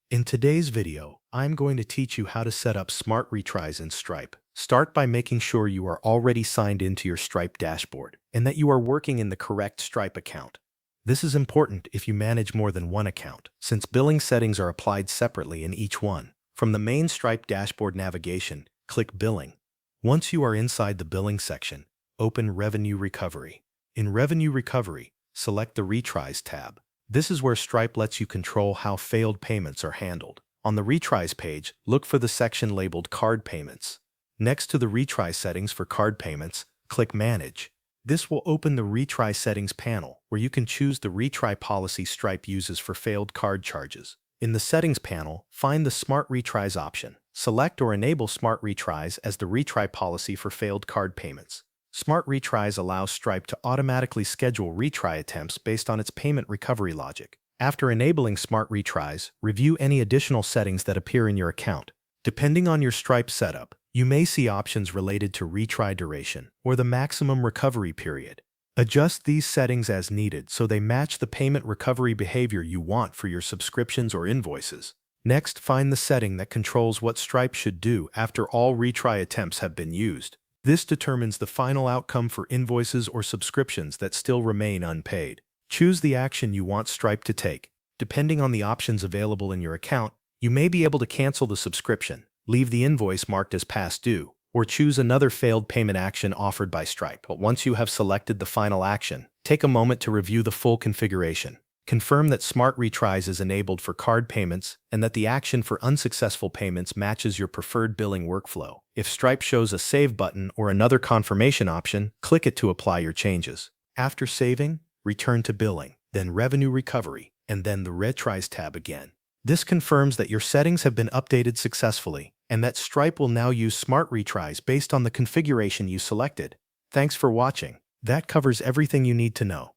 In today's video, I'm going to teach you how to set up Smart Retries in Stripe. Start by making sure you are already signed into your Stripe dashboard and that you are working in the correct Stripe account. This is important if you manage more than one account, since billing settings are applied separately in each one. From the main Stripe dashboard navigation, click Billing. Once you are inside the Billing section, open Revenue Recovery. In Revenue Recovery, select the Retries tab. This is where Stripe lets you control how failed payments are handled. On the Retries page, look for the section labeled Card Payments. Next to the retry settings for card payments, click Manage. This will open the Retry Settings panel, where you can choose the retry policy Stripe uses for failed card charges. In the Settings panel, find the Smart Retries option. Select or enable Smart Retries as the retry policy for failed card payments. Smart Retries allows Stripe to automatically schedule retry attempts based on its payment recovery logic. After enabling Smart Retries, review any additional settings that appear in your account. Depending on your Stripe setup, you may see options related to retry duration or the maximum recovery period. Adjust these settings as needed so they match the payment recovery behavior you want for your subscriptions or invoices. Next, find the setting that controls what Stripe should do after all retry attempts have been used. This determines the final outcome for invoices or subscriptions that still remain unpaid. Choose the action you want Stripe to take. Depending on the options available in your account, you may be able to cancel the subscription, leave the invoice marked as past due, or choose another failed payment action offered by Stripe. But once you have selected the final action, take a moment to review the full configuration. Confirm that Smart Retries is enabled for card payments and that the action for unsuccessful payments matches your preferred billing workflow. If Stripe shows a Save button or another confirmation option, click it to apply your changes. After saving, return to Billing, then Revenue Recovery, and then the Retries tab again. This confirms that your settings have been updated successfully and that Stripe will now use Smart Retries based on the configuration you selected. Thanks for watching. That covers everything you need to know.